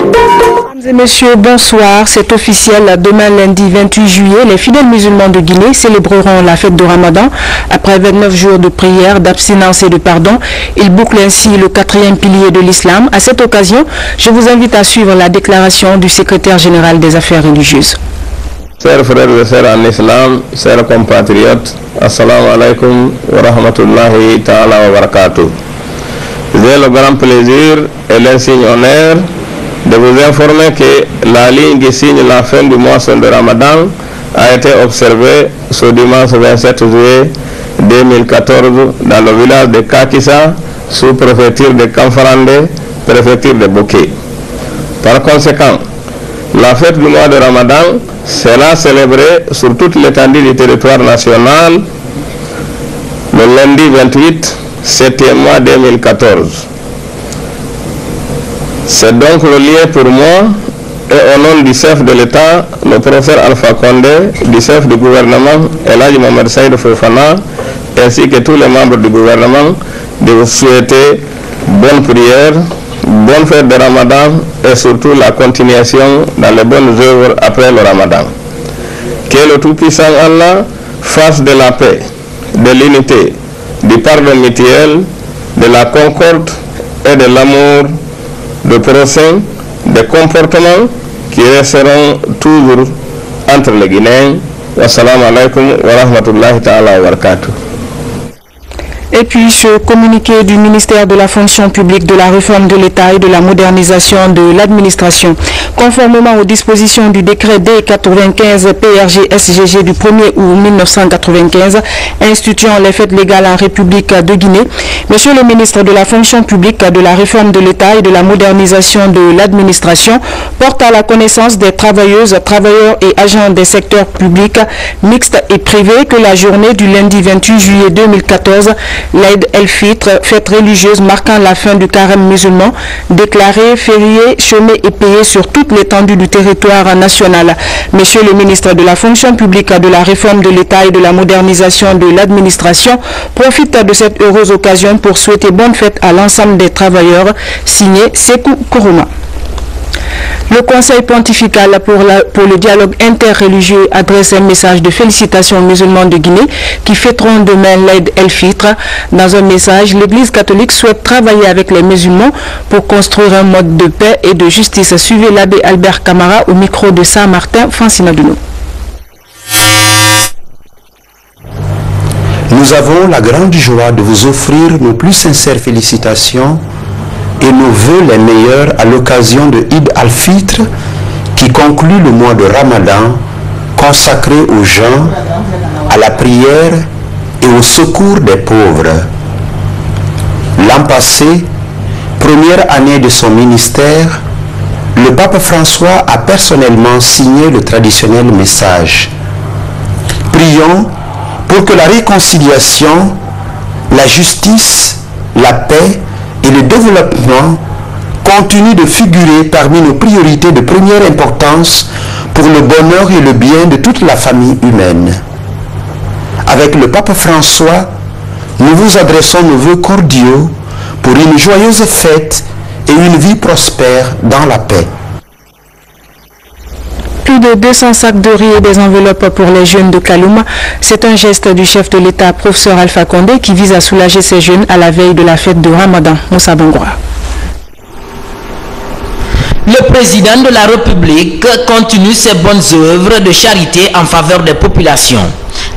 Mesdames et messieurs, bonsoir. C'est officiel. Demain, lundi 28 juillet, les fidèles musulmans de Guinée célébreront la fête de Ramadan. Après 29 jours de prière, d'abstinence et de pardon, ils bouclent ainsi le 4e pilier de l'islam. À cette occasion, je vous invite à suivre la déclaration du secrétaire général des affaires religieuses. Chers frères et sœurs en islam, chers compatriotes, assalamu alaikum wa rahmatullahi ta'ala wa barakatuh. J'ai le grand plaisir et l'insigne honneur de vous informer que la ligne qui signe la fin du mois de Ramadan a été observée ce dimanche 27 juillet 2014 dans le village de Kakissa, sous préfecture de Kamfarande, préfecture de Bokeh. Par conséquent, la fête du mois de Ramadan sera célébrée sur toute l'étendue du territoire national le lundi 28 7e mois 2014. C'est donc le lien pour moi et au nom du chef de l'État, le professeur Alpha Condé, du chef du gouvernement, Elhadji Mohamed Saïd Fofana, ainsi que tous les membres du gouvernement, de vous souhaiter bonne prière, bonne fête de Ramadan et surtout la continuation dans les bonnes œuvres après le Ramadan. Que le Tout-Puissant Allah fasse de la paix, de l'unité, du pardon mutuel, de la concorde et de l'amour de prochain, des comportements qui resteront toujours entre les Guinéens. Wassalamu alaikum wa rahmatullahi ta'ala wa barakatuh. Et puis ce communiqué du ministère de la fonction publique, de la réforme de l'État et de la modernisation de l'administration. Conformément aux dispositions du décret D95 PRG-SGG du 1er août 1995, instituant les fêtes légales en République de Guinée, Monsieur le ministre de la fonction publique, de la réforme de l'État et de la modernisation de l'administration porte à la connaissance des travailleuses, travailleurs et agents des secteurs publics, mixtes et privés que la journée du lundi 28 juillet 2014, l'Aïd el-Fitr, fête religieuse marquant la fin du carême musulman, déclaré férié, chômé et payé sur toute l'étendue du territoire national. Monsieur le ministre de la fonction publique, de la réforme de l'État et de la modernisation de l'administration profite de cette heureuse occasion pour souhaiter bonne fête à l'ensemble des travailleurs. Signé Sékou Kourouma. Le Conseil pontifical pour le dialogue interreligieux adresse un message de félicitations aux musulmans de Guinée qui fêteront demain l'Aïd el-Fitr. Dans un message, l'Église catholique souhaite travailler avec les musulmans pour construire un mode de paix et de justice. Suivez l'abbé Albert Camara au micro de Saint-Martin, Francina Duno. Nous avons la grande joie de vous offrir nos plus sincères félicitations et nos vœux les meilleurs à l'occasion de Eid al-Fitr qui conclut le mois de Ramadan consacré aux gens, à la prière et au secours des pauvres. L'an passé, première année de son ministère, le pape François a personnellement signé le traditionnel message. Prions pour que la réconciliation, la justice, la paix et le développement continuent de figurer parmi nos priorités de première importance pour le bonheur et le bien de toute la famille humaine. Avec le pape François, nous vous adressons nos vœux cordiaux pour une joyeuse fête et une vie prospère dans la paix. Plus de 200 sacs de riz et des enveloppes pour les jeunes de Kaloum. C'est un geste du chef de l'État, professeur Alpha Condé, qui vise à soulager ces jeunes à la veille de la fête de Ramadan. Moussa Bongoura. Le président de la République continue ses bonnes œuvres de charité en faveur des populations.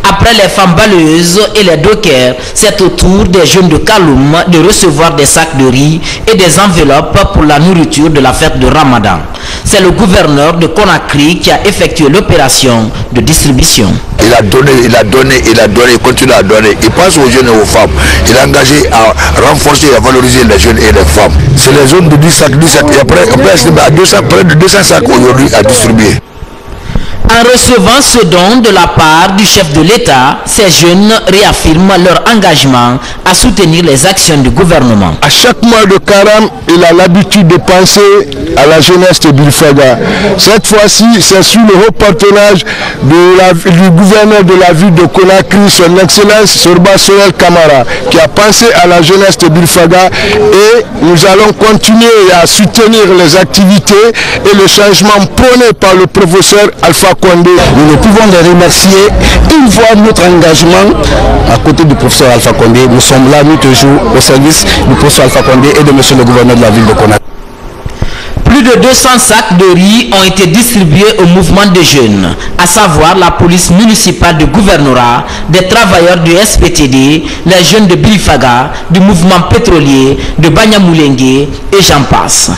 Après les femmes balayeuses et les dockers, c'est au tour des jeunes de Kaloum de recevoir des sacs de riz et des enveloppes pour la nourriture de la fête de Ramadan. C'est le gouverneur de Conakry qui a effectué l'opération de distribution. Il a donné, il continue à donner. Il pense aux jeunes et aux femmes. Il est engagé à renforcer et à valoriser les jeunes et les femmes. C'est les zones de 10 sacs, 17 et après près de 200 sacs aujourd'hui à distribuer. En recevant ce don de la part du chef de l'État, ces jeunes réaffirment leur engagement à soutenir les actions du gouvernement. À chaque mois de carême, il a l'habitude de penser à la jeunesse de Bilfaga. Cette fois-ci, c'est sous le haut patronage du gouverneur de la ville de Conakry, son Excellence Sorba Sorel Kamara, qui a pensé à la jeunesse de Bilfaga, et nous allons continuer à soutenir les activités et le changement prôné par le professeur Alpha Condé. Nous ne pouvons les remercier. Ils voient notre engagement à côté du professeur Alpha Condé. Nous sommes là, nous toujours, au service du professeur Alpha Condé et de monsieur le gouverneur de la ville de Conakry. Plus de 200 sacs de riz ont été distribués au mouvement des jeunes, à savoir la police municipale du gouvernorat, des travailleurs du SPTD, les jeunes de Bilfaga, du mouvement pétrolier, de Banyamulenge et j'en passe.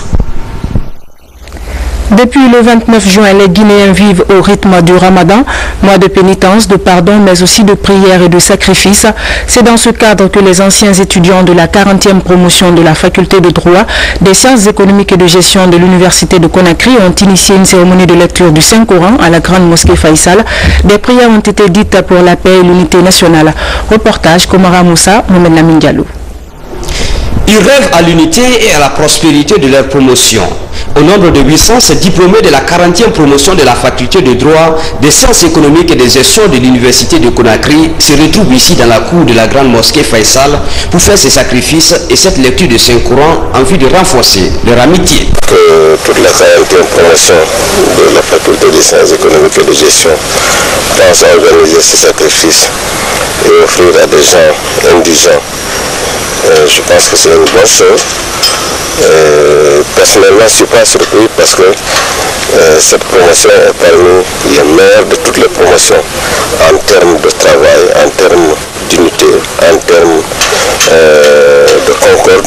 Depuis le 29 juin, les Guinéens vivent au rythme du Ramadan, mois de pénitence, de pardon, mais aussi de prière et de sacrifice. C'est dans ce cadre que les anciens étudiants de la 40e promotion de la faculté de droit, des sciences économiques et de gestion de l'université de Conakry ont initié une cérémonie de lecture du Saint-Coran à la grande mosquée Faisal. Des prières ont été dites pour la paix et l'unité nationale. Reportage Komara Moussa, Mohamed Lamine Diallo. Ils rêvent à l'unité et à la prospérité de leur promotion. Au nombre de 800, ces diplômés de la 40e promotion de la faculté de droit, des sciences économiques et de gestion de l'université de Conakry se retrouvent ici dans la cour de la grande mosquée Faisal pour faire ces sacrifices et cette lecture de Saint-Coran en vue de renforcer leur amitié. Que toute la 40e promotion de la faculté des sciences économiques et de gestion pense à organiser ces sacrifices et offrir à des gens indigents. Je pense que c'est une bonne chose. Personnellement, je ne suis pas surpris parce que cette promotion est parmi les meilleures de toutes les promotions en termes de travail, en termes d'unité, en termes de concorde.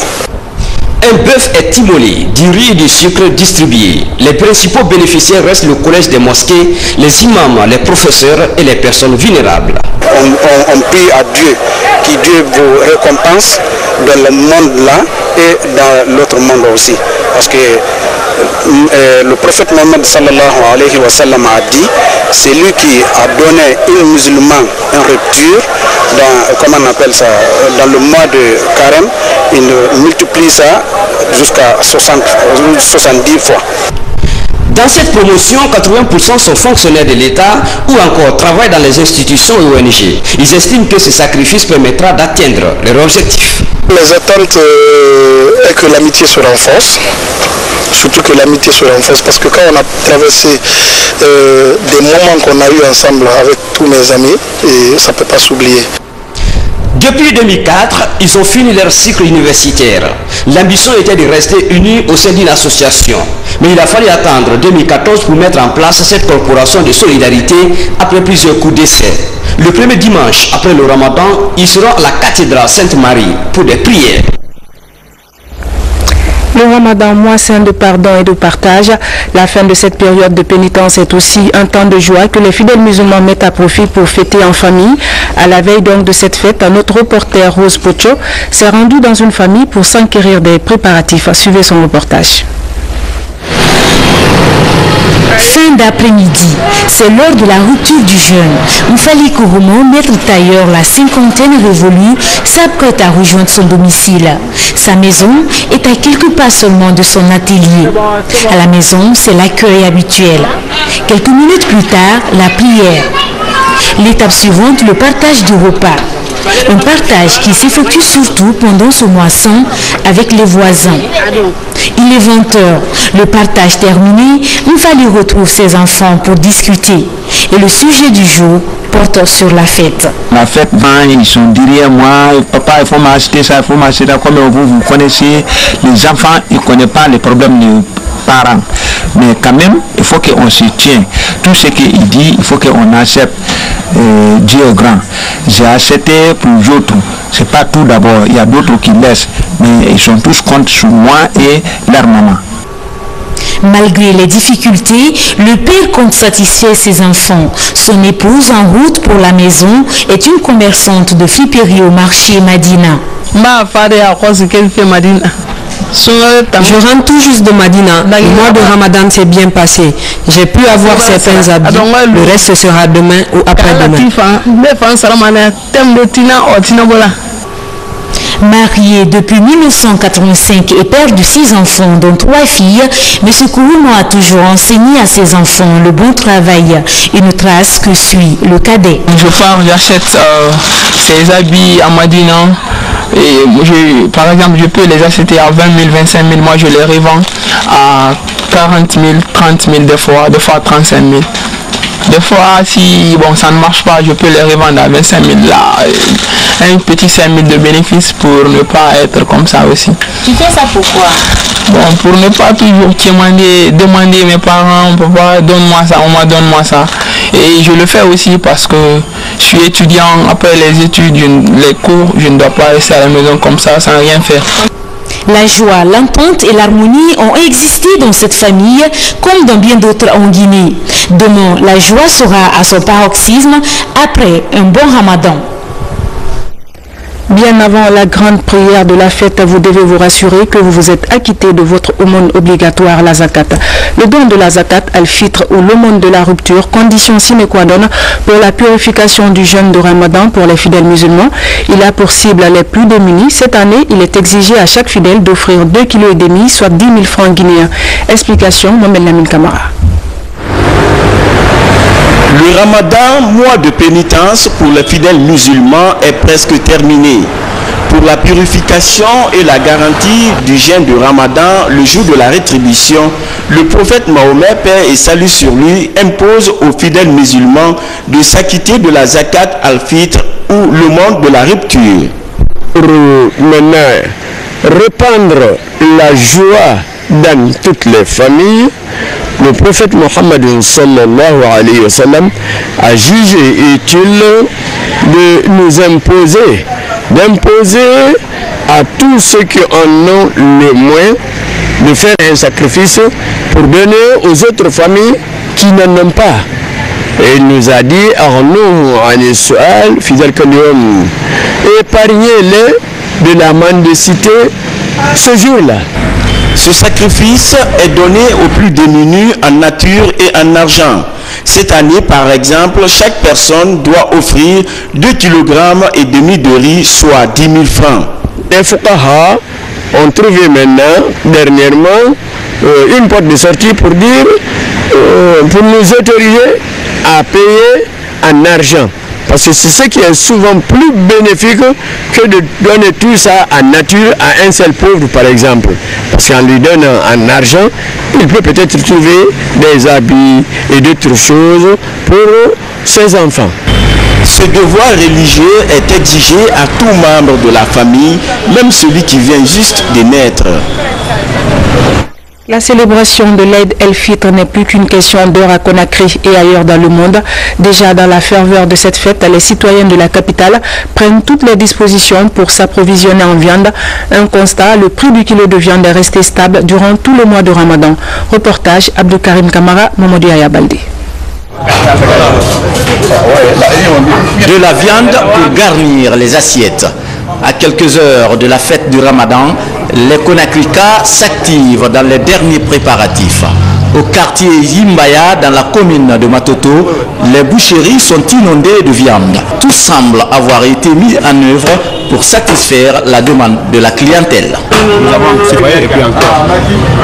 Un bœuf est immolé, du riz et du sucre distribué. Les principaux bénéficiaires restent le collège des mosquées, les imams, les professeurs et les personnes vulnérables. On prie à Dieu, que Dieu vous récompense dans le monde là et dans l'autre monde aussi. Parce que le prophète Mohammed sallallahu alayhi wa sallam a dit, c'est lui qui a donné un musulman une rupture dans, comment on appelle ça, dans le mois de carême, il multiplie ça jusqu'à 70 fois. Dans cette promotion, 80% sont fonctionnaires de l'État ou encore travaillent dans les institutions et ONG. Ils estiment que ce sacrifice permettra d'atteindre leur objectif. Les attentes est que l'amitié se renforce, surtout que l'amitié se renforce parce que quand on a traversé des moments qu'on a eu ensemble avec tous mes amis, et ça ne peut pas s'oublier. Depuis 2004, ils ont fini leur cycle universitaire. L'ambition était de rester unis au sein d'une association. Mais il a fallu attendre 2014 pour mettre en place cette corporation de solidarité après plusieurs coups d'essai. Le premier dimanche après le Ramadan, ils seront à la cathédrale Sainte-Marie pour des prières. Le Ramadan, mois saint de pardon et de partage, la fin de cette période de pénitence est aussi un temps de joie que les fidèles musulmans mettent à profit pour fêter en famille. À la veille donc de cette fête, notre reporter Rose Pocho s'est rendu dans une famille pour s'enquérir des préparatifs. Suivez son reportage. Fin d'après-midi, c'est l'heure de la rupture du jeûne. Mfali Kouroumo, maître tailleur, la cinquantaine révolue, s'apprête à rejoindre son domicile. Sa maison est à quelques pas seulement de son atelier. À la maison, c'est l'accueil habituel. Quelques minutes plus tard, la prière. L'étape suivante, le partage du repas. Un partage qui s'effectue surtout pendant ce mois saint avec les voisins. Il est 20 h. Le partage terminé, Mfali retrouve ses enfants pour discuter. Et le sujet du jour porte sur la fête. La fête, ils sont derrière moi. Papa, il faut m'acheter ça, il faut m'acheter ça. Comme vous connaissez, les enfants, ils ne connaissent pas les problèmes des parents. Mais quand même, il faut qu'on se tienne. Tout ce qu'il dit, il faut qu'on accepte. Dieu est grand. J'ai accepté pour d'autres. C'est pas tout d'abord. Il y a d'autres qui laissent. Mais ils sont tous contre sur moi et leur maman. Malgré les difficultés, le père compte satisfaire ses enfants. Son épouse, en route pour la maison, est une commerçante de friperie au marché Madina. Je rentre tout juste de Madina. Le mois de Ramadan s'est bien passé. J'ai pu avoir certains habits. Le reste sera demain ou après-demain. Marié depuis 1985 et père de 6 enfants, dont 3 filles, M. Kouroumou a toujours enseigné à ses enfants le bon travail, une trace que suit le cadet. Je pars, j'achète ces habits à Madina. Et par exemple, je peux les acheter à 20 000, 25 000. Moi, je les revends à 40 000, 30 000 des fois 35 000. Des fois, si bon, ça ne marche pas, je peux les revendre à 25 000. Là, un petit 5 000 de bénéfice pour ne pas être comme ça aussi. Tu fais ça pourquoi? Bon, pour ne pas toujours demander mes parents, papa, donne-moi ça, maman, donne-moi ça. Et je le fais aussi parce que je suis étudiant. Après les études, les cours, je ne dois pas rester à la maison comme ça sans rien faire. La joie, l'entente et l'harmonie ont existé dans cette famille comme dans bien d'autres en Guinée. Demain, la joie sera à son paroxysme après un bon ramadan. Bien avant la grande prière de la fête, vous devez vous rassurer que vous vous êtes acquitté de votre aumône obligatoire, la zakat. Le don de la zakat, al-fitr ou l'aumône de la rupture, condition sine qua non pour la purification du jeûne de Ramadan pour les fidèles musulmans. Il a pour cible les plus démunis. Cette année, il est exigé à chaque fidèle d'offrir 2,5 kg, soit 10 000 francs guinéens. Explication, Mohamed Lamine Camara. Le Ramadan, mois de pénitence pour les fidèles musulmans, est presque terminé. Pour la purification et la garantie du jeûne de Ramadan, le jour de la rétribution, le prophète Mahomet, paix et salut sur lui, impose aux fidèles musulmans de s'acquitter de la zakat al-fitr ou le monde de la rupture. Pour maintenant répandre la joie dans toutes les familles, le prophète Mohammed sallallahu alayhi wa sallam a jugé utile de nous d'imposer à tous ceux qui en ont le moins de faire un sacrifice pour donner aux autres familles qui n'en ont pas. Et il nous a dit, épargnez-les de la mendicité ce jour-là. Ce sacrifice est donné aux plus démunis en nature et en argent. Cette année, par exemple, chaque personne doit offrir 2,5 kg de riz, soit 10 000 francs. Les Fuqaha ont trouvé maintenant, dernièrement, une porte de sortie pour dire, pour nous autoriser à payer en argent. Parce que c'est ce qui est souvent plus bénéfique que de donner tout ça en nature à un seul pauvre, par exemple. Parce qu'en lui donnant en argent, il peut peut-être trouver des habits et d'autres choses pour ses enfants. Ce devoir religieux est exigé à tout membre de la famille, même celui qui vient juste de naître. La célébration de l'Aïd el-Fitr n'est plus qu'une question d'heure à Conakry et ailleurs dans le monde. Déjà dans la ferveur de cette fête, les citoyens de la capitale prennent toutes les dispositions pour s'approvisionner en viande. Un constat, le prix du kilo de viande est resté stable durant tout le mois de Ramadan. Reportage Abdou Karim Kamara, Mamadou Ayabaldi. De la viande pour garnir les assiettes. À quelques heures de la fête du Ramadan, les Konakrika s'activent dans les derniers préparatifs. Au quartier Yimbaya, dans la commune de Matoto, les boucheries sont inondées de viande. Tout semble avoir été mis en œuvre pour satisfaire la demande de la clientèle. Nous avons citoyen et puis encore,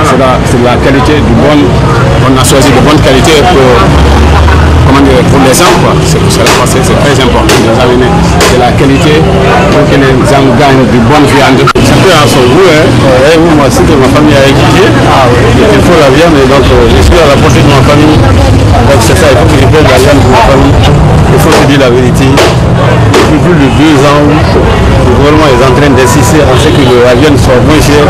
c'est la qualité du bon, on a choisi de bonne qualité pour les gens, c'est pour cela que c'est très important de nous amener de la qualité pour que les gens gagnent de bonne viande. Chacun a son goût, moi aussi ma famille a étudié, il faut la viande et donc je suis à la portée de ma famille, donc c'est ça, il faut que je prenne la viande pour ma famille, il faut se dire la vérité. Depuis plus de 2 ans, le gouvernement est en train d'insister à ce que la viande soit moins chère,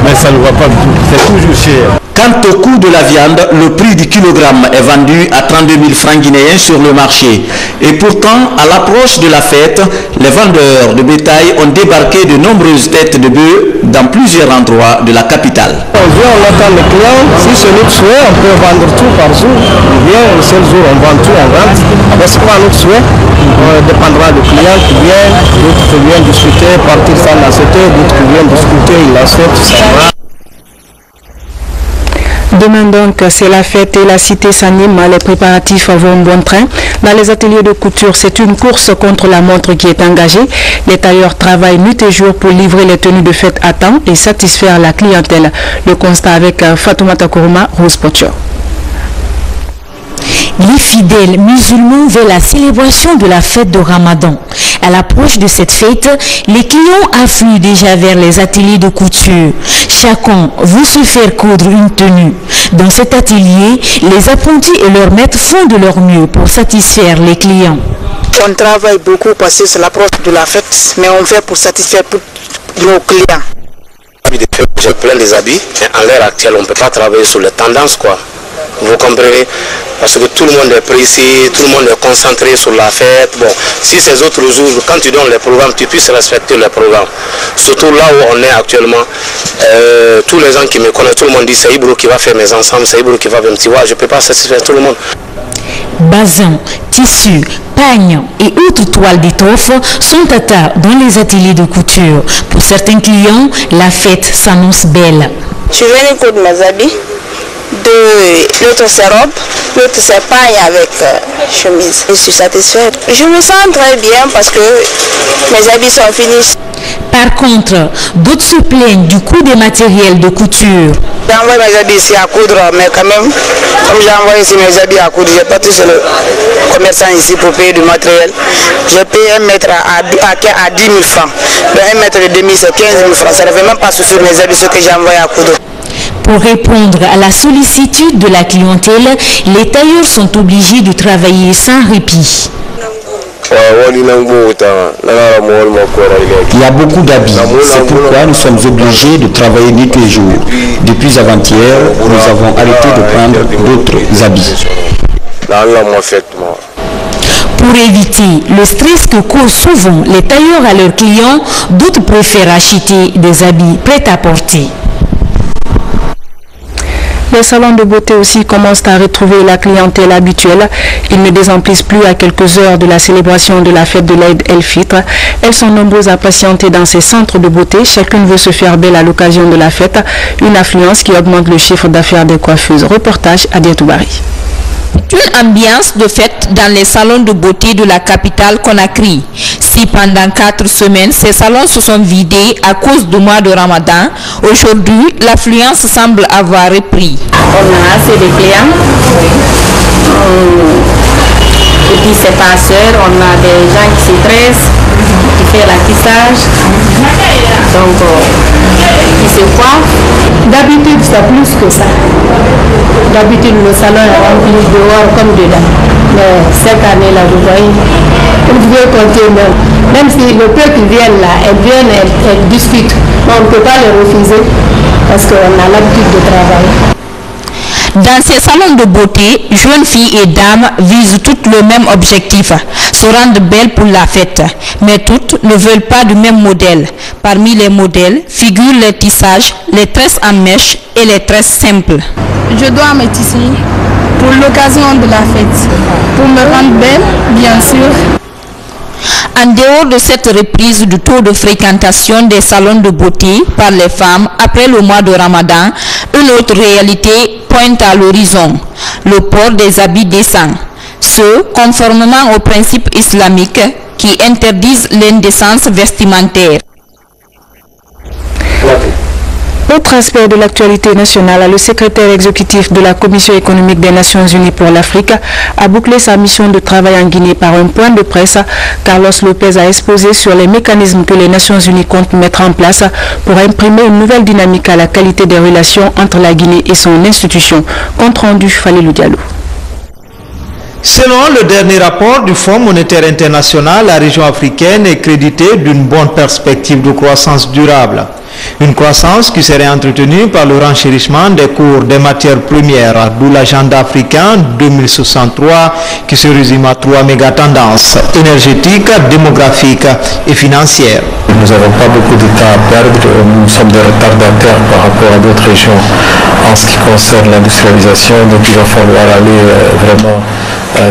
mais ça ne va pas du tout, c'est toujours cher. Quant au coût de la viande, le prix du kilogramme est vendu à 32 000 francs guinéens sur le marché. Et pourtant, à l'approche de la fête, les vendeurs de bétail ont débarqué de nombreuses têtes de bœufs dans plusieurs endroits de la capitale. On vient, on attend le client. Si c'est notre souhait, on peut vendre tout par jour. Ou bien, un seul jour, on vend tout, on rentre. Alors, c'est pas notre souhait. On dépendra du client qui vient, d'autres qui viennent discuter, partir sans l'acheter, d'autres qui viennent discuter, il l'achète, ça va. Demain donc, c'est la fête et la cité s'anime. Les préparatifs vont bon train. Dans les ateliers de couture, c'est une course contre la montre qui est engagée. Les tailleurs travaillent nuit et jour pour livrer les tenues de fête à temps et satisfaire la clientèle. Le constat avec Fatoumata Kourouma, Rose Pocho. Les fidèles musulmans veulent la célébration de la fête de Ramadan. À l'approche de cette fête, les clients affluent déjà vers les ateliers de couture. Chacun veut se faire coudre une tenue. Dans cet atelier, les apprentis et leurs maîtres font de leur mieux pour satisfaire les clients. On travaille beaucoup parce que c'est l'approche de la fête, mais on fait pour satisfaire tous nos clients. J'ai plein des habits, mais à l'heure actuelle, on ne peut pas travailler sur les tendances, quoi. Vous comprenez? Parce que tout le monde est précis, tout le monde est concentré sur la fête. Bon, si ces autres jours, quand tu donnes les programmes, tu puisses respecter les programmes. Surtout là où on est actuellement, tous les gens qui me connaissent, tout le monde dit c'est Ibro qui va faire mes ensembles, c'est Ibro qui va faire mes petits. Je ne peux pas satisfaire tout le monde. Bazin, tissus, pagnes et autres toiles d'étoffe sont à tas dans les ateliers de couture. Pour certains clients, la fête s'annonce belle. Je viens de coudre mes habits. L'autre c'est robe, l'autre c'est paille avec chemise. Je suis satisfaite. Je me sens très bien parce que mes habits sont finis. Par contre, d'autres se plaignent du coût des matériels de couture. J'ai envoyé mes habits ici à coudre, mais quand même, comme j'ai envoyé ici mes habits à coudre, j'ai pas touché le commerçant ici pour payer du matériel. J'ai payé un mètre à 10 000 francs. Un mètre et demi, c'est 15 000 francs. Ça ne fait même pas suffire mes habits, ce que j'ai envoyé à coudre. Pour répondre à la sollicitude de la clientèle, les tailleurs sont obligés de travailler sans répit. Il y a beaucoup d'habits, c'est pourquoi nous sommes obligés de travailler nuit et jour. Depuis avant-hier, nous avons arrêté de prendre d'autres habits. Pour éviter le stress que causent souvent les tailleurs à leurs clients, d'autres préfèrent acheter des habits prêts à porter. Les salons de beauté aussi commencent à retrouver la clientèle habituelle. Ils ne désemplissent plus à quelques heures de la célébration de la fête de l'Aïd el-Fitr. Elles sont nombreuses à patienter dans ces centres de beauté. Chacune veut se faire belle à l'occasion de la fête. Une affluence qui augmente le chiffre d'affaires des coiffeuses. Reportage à Diatoubari. Une ambiance de fête dans les salons de beauté de la capitale Conakry. Si pendant 4 semaines, ces salons se sont vidés à cause du mois de Ramadan, aujourd'hui, l'affluence semble avoir repris. On a assez de clients. Et puis c'est passeur, on a des gens qui se tressent, qui font l'attissage, donc qui se coiffent. D'habitude, c'est plus que ça. D'habitude, le salon est rempli dehors comme dedans. Mais cette année-là, vous voyez, vous pouvez compter même si le peu qui viennent là, elles discutent. Mais on ne peut pas les refuser parce qu'on a l'habitude de travailler. Dans ces salons de beauté, jeunes filles et dames visent toutes le même objectif, se rendre belles pour la fête. Mais toutes ne veulent pas du même modèle. Parmi les modèles figurent les tissages, les tresses en mèche et les tresses simples. Je dois me tisser pour l'occasion de la fête, pour me rendre belle, bien sûr. En dehors de cette reprise du taux de fréquentation des salons de beauté par les femmes après le mois de Ramadan, une autre réalité pointe à l'horizon, le port des habits décents. Ce, conformément aux principes islamiques qui interdisent l'indécence vestimentaire. Autre aspect de l'actualité nationale, le secrétaire exécutif de la Commission économique des Nations Unies pour l'Afrique a bouclé sa mission de travail en Guinée par un point de presse. Carlos Lopez a exposé sur les mécanismes que les Nations Unies comptent mettre en place pour imprimer une nouvelle dynamique à la qualité des relations entre la Guinée et son institution. Compte rendu Falilou Diallo. Selon le dernier rapport du Fonds monétaire international, la région africaine est créditée d'une bonne perspective de croissance durable. Une croissance qui serait entretenue par le renchérissement des cours des matières premières, d'où l'agenda africain 2063 qui se résume à 3 méga-tendances énergétiques, démographiques et financières. Nous n'avons pas beaucoup de temps à perdre, nous sommes des retardataires par rapport à d'autres régions en ce qui concerne l'industrialisation, donc il va falloir aller vraiment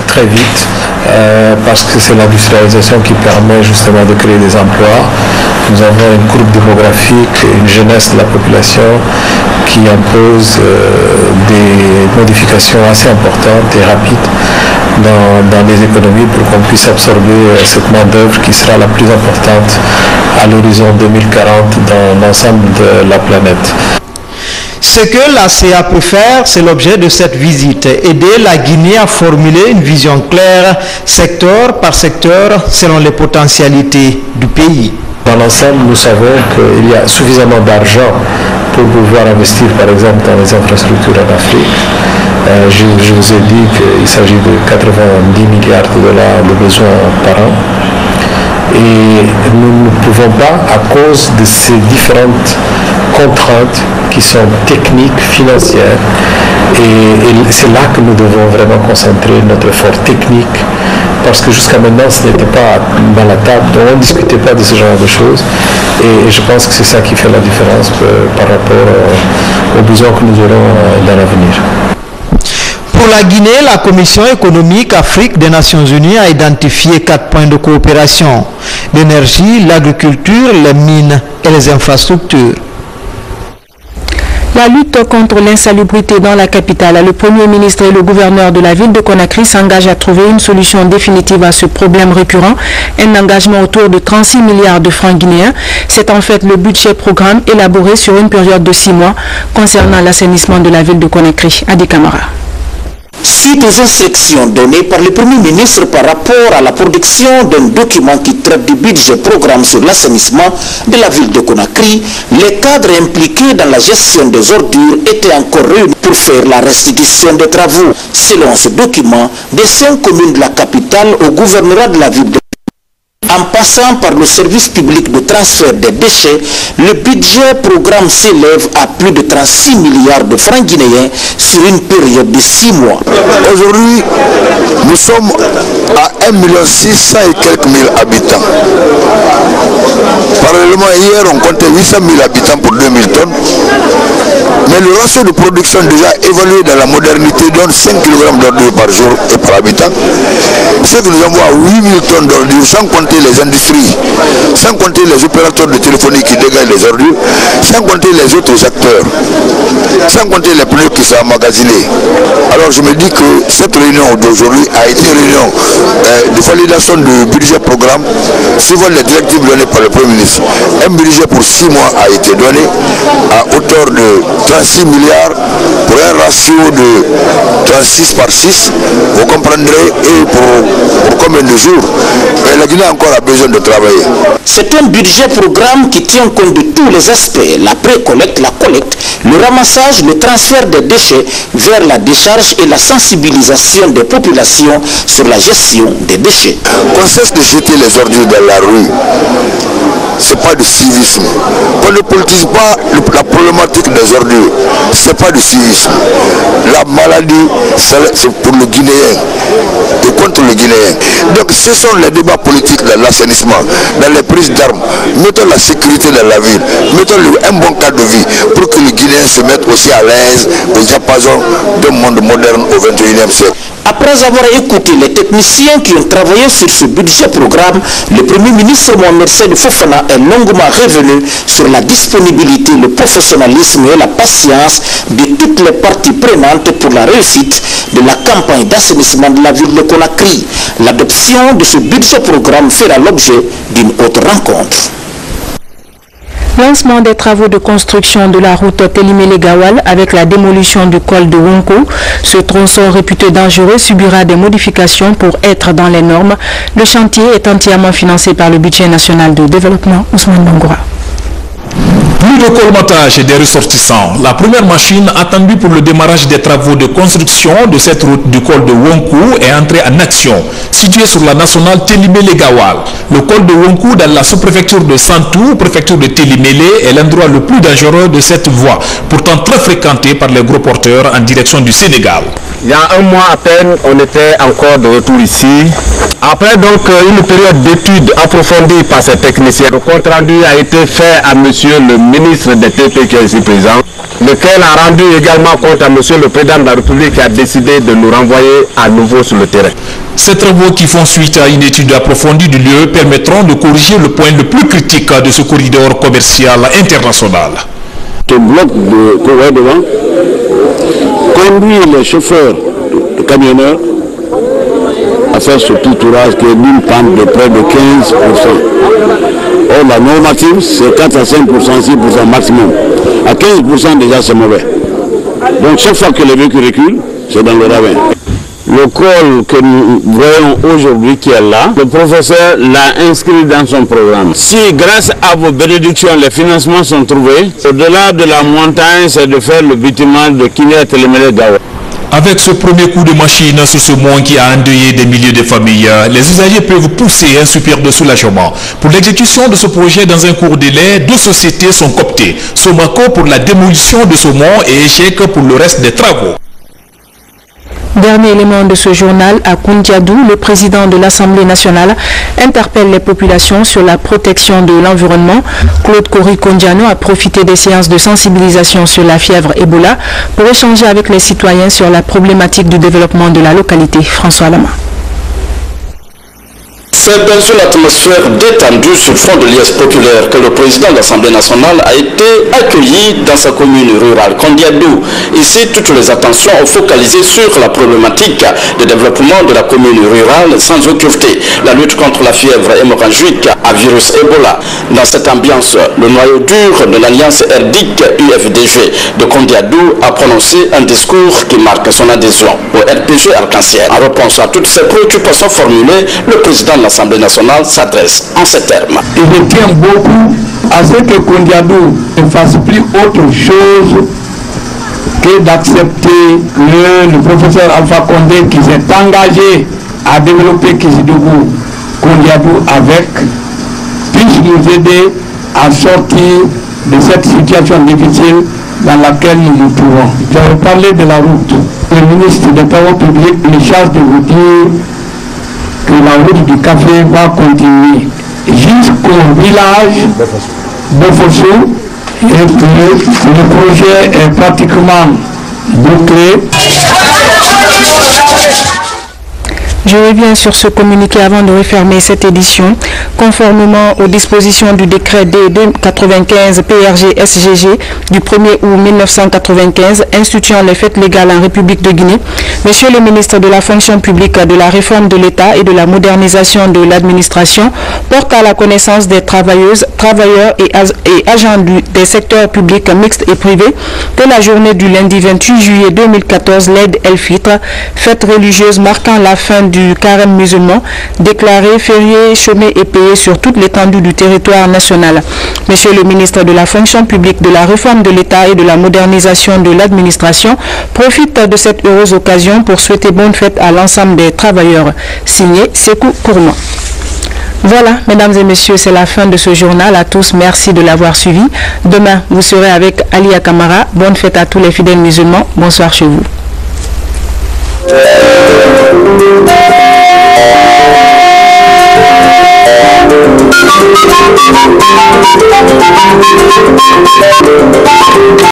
très vite parce que c'est l'industrialisation qui permet justement de créer des emplois. Nous avons une courbe démographique, une jeunesse de la population qui impose des modifications assez importantes et rapides dans les économies pour qu'on puisse absorber cette main-d'œuvre qui sera la plus importante à l'horizon 2040 dans l'ensemble de la planète. Ce que la CA peut faire, c'est l'objet de cette visite, aider la Guinée à formuler une vision claire, secteur par secteur, selon les potentialités du pays. Dans l'ensemble, nous savons qu'il y a suffisamment d'argent pour pouvoir investir, par exemple, dans les infrastructures en Afrique. Je vous ai dit qu'il s'agit de 90 milliards de dollars de besoins par an. Et nous ne pouvons pas, à cause de ces différentes contraintes qui sont techniques, financières, et c'est là que nous devons vraiment concentrer notre effort technique, parce que jusqu'à maintenant ce n'était pas dans la table, on ne discutait pas de ce genre de choses, et je pense que c'est ça qui fait la différence par rapport aux besoins que nous aurons dans l'avenir. Pour la Guinée, la Commission économique Afrique des Nations Unies a identifié 4 points de coopération: l'énergie, l'agriculture, les mines et les infrastructures. La lutte contre l'insalubrité dans la capitale, le Premier ministre et le gouverneur de la ville de Conakry s'engagent à trouver une solution définitive à ce problème récurrent, un engagement autour de 36 milliards de francs guinéens. C'est en fait le budget programme élaboré sur une période de 6 mois concernant l'assainissement de la ville de Conakry. Adi Camara. Suite aux instructions données par le Premier ministre par rapport à la production d'un document qui traite du budget programme sur l'assainissement de la ville de Conakry, les cadres impliqués dans la gestion des ordures étaient encore réunis pour faire la restitution des travaux. Selon ce document, des 5 communes de la capitale au gouvernorat de la ville de en passant par le service public de transfert des déchets, le budget programme s'élève à plus de 36 milliards de francs guinéens sur une période de 6 mois. Aujourd'hui, nous sommes à 1,6 million et quelques mille habitants. Parallèlement, hier, on comptait 800 000 habitants pour 2000 tonnes. Mais le ratio de production déjà évalué dans la modernité donne 5 kg d'ordures par jour et par habitant. Ce que nous avons à 8 000 tonnes d'ordures, sans compter les industries, sans compter les opérateurs de téléphonie qui dégagent les ordures, sans compter les autres acteurs, sans compter les pneus qui sont emmagasinés. Alors je me dis que cette réunion d'aujourd'hui a été une réunion de validation du budget programme suivant les directives données par le Premier ministre. Un budget pour 6 mois a été donné à hauteur de 36 milliards pour un ratio de 36 par 6, vous comprendrez, et pour combien de jours. Et la Guinée encore a besoin de travailler. C'est un budget programme qui tient compte de tous les aspects, la pré-collecte, la collecte, le ramassage, le transfert des déchets vers la décharge et la sensibilisation des populations sur la gestion des déchets. Qu'on cesse de jeter les ordures dans la rue. C'est pas du civisme. Qu'on ne politise pas la problématique des ordures. C'est pas du civisme. La maladie, c'est pour le Guinéen et contre le Guinéen. Donc ce sont les débats politiques dans l'assainissement, dans les prises d'armes. Mettons la sécurité dans la ville, mettons un bon cadre de vie pour que les Guinéens se mettent aussi à l'aise au diapason d'un monde moderne au XXIe siècle. Après avoir écouté les techniciens qui ont travaillé sur ce budget programme, le Premier ministre Mohamed Seydou Fofana est longuement revenu sur la disponibilité, le professionnalisme et la patience de toutes les parties prenantes pour la réussite de la campagne d'assainissement de la ville de Conakry. L'adoption de ce budget programme fera l'objet d'une autre rencontre. Lancement des travaux de construction de la route Télimélé-Gawal avec la démolition du col de Wonko. Ce tronçon réputé dangereux subira des modifications pour être dans les normes. Le chantier est entièrement financé par le budget national de développement. Ousmane Bangoura. Plus de colmatage et des ressortissants. La première machine attendue pour le démarrage des travaux de construction de cette route du col de Wonkou est entrée en action, située sur la nationale Télimélé-Gawal. Le col de Wonkou dans la sous-préfecture de Santou, préfecture de Télimélé, est l'endroit le plus dangereux de cette voie, pourtant très fréquentée par les gros porteurs en direction du Sénégal. Il y a un mois à peine, on était encore de retour ici. Après donc une période d'études approfondies par ces techniciens, le compte rendu a été fait à monsieur le ministre des TP qui est ici présent, lequel a rendu également compte à monsieur le président de la République qui a décidé de nous renvoyer à nouveau sur le terrain. Ces travaux qui font suite à une étude approfondie du lieu permettront de corriger le point le plus critique de ce corridor commercial international. Ce bloc que vous voyez devant conduit les chauffeurs de camionneurs à faire ce tourage qui est d'une pente de près de 15%. Or, la normative, c'est 4 à 5%, 6% maximum. À 15% déjà, c'est mauvais. Donc, chaque fois que les véhicules reculent, c'est dans le ravin. Le col que nous voyons aujourd'hui qui est là, le professeur l'a inscrit dans son programme. Si grâce à vos bénédictions, les financements sont trouvés, au-delà de la montagne, c'est de faire le bâtiment de Kiné-Télémélé-Gawa. Avec ce premier coup de machine sur ce mont qui a endeuillé des milliers de familles, les usagers peuvent pousser un soupir de soulagement. Pour l'exécution de ce projet dans un court délai, 2 sociétés sont cooptées. Somaco pour la démolition de ce mont et Échec pour le reste des travaux. Dernier élément de ce journal, à Koundiadou, le président de l'Assemblée nationale interpelle les populations sur la protection de l'environnement. Claude Kouri-Kondiano a profité des séances de sensibilisation sur la fièvre Ebola pour échanger avec les citoyens sur la problématique du développement de la localité. François Lama. C'est dans une atmosphère détendue sur fond de liesse populaire que le président de l'Assemblée nationale a été accueilli dans sa commune rurale Kondiadou. Ici, toutes les attentions ont focalisé sur la problématique de développement de la commune rurale sans occulter la lutte contre la fièvre hémorragique à virus Ebola. Dans cette ambiance, le noyau dur de l'alliance RDIC-UFDG de Kondiadou a prononcé un discours qui marque son adhésion au RPG Arc-en-Ciel. En réponse à toutes ces préoccupations formulées, le président de l'Assemblée nationale s'adresse en ces termes. Et je tiens beaucoup à ce que Kondiadou ne fasse plus autre chose que d'accepter le professeur Alpha Condé qui s'est engagé à développer Kizidougou Kondiadou avec, puisse nous aider à sortir de cette situation difficile dans laquelle nous nous trouvons. J'avais parlé de la route. Le ministre des Travaux publics me charge de vous dire que la route du café va continuer jusqu'au village Bofosso et que le projet est pratiquement bouclé. Je reviens sur ce communiqué avant de refermer cette édition. Conformément aux dispositions du décret D295 PRG-SGG du 1er août 1995 instituant les fêtes légales en République de Guinée, Monsieur le ministre de la fonction publique, de la réforme de l'État et de la modernisation de l'administration porte à la connaissance des travailleuses, travailleurs et agents des secteurs publics mixtes et privés que la journée du lundi 28 juillet 2014, l'Aïd el-Fitr, fête religieuse marquant la fin du carême musulman, déclaré férié, chômé et payé sur toute l'étendue du territoire national. Monsieur le ministre de la fonction publique, de la réforme de l'État et de la modernisation de l'administration profite de cette heureuse occasion pour souhaiter bonne fête à l'ensemble des travailleurs. Signé Sekou Kourma. Voilà, mesdames et messieurs, c'est la fin de ce journal. À tous, merci de l'avoir suivi. Demain, vous serez avec Alia Kamara. Bonne fête à tous les fidèles musulmans. Bonsoir chez vous.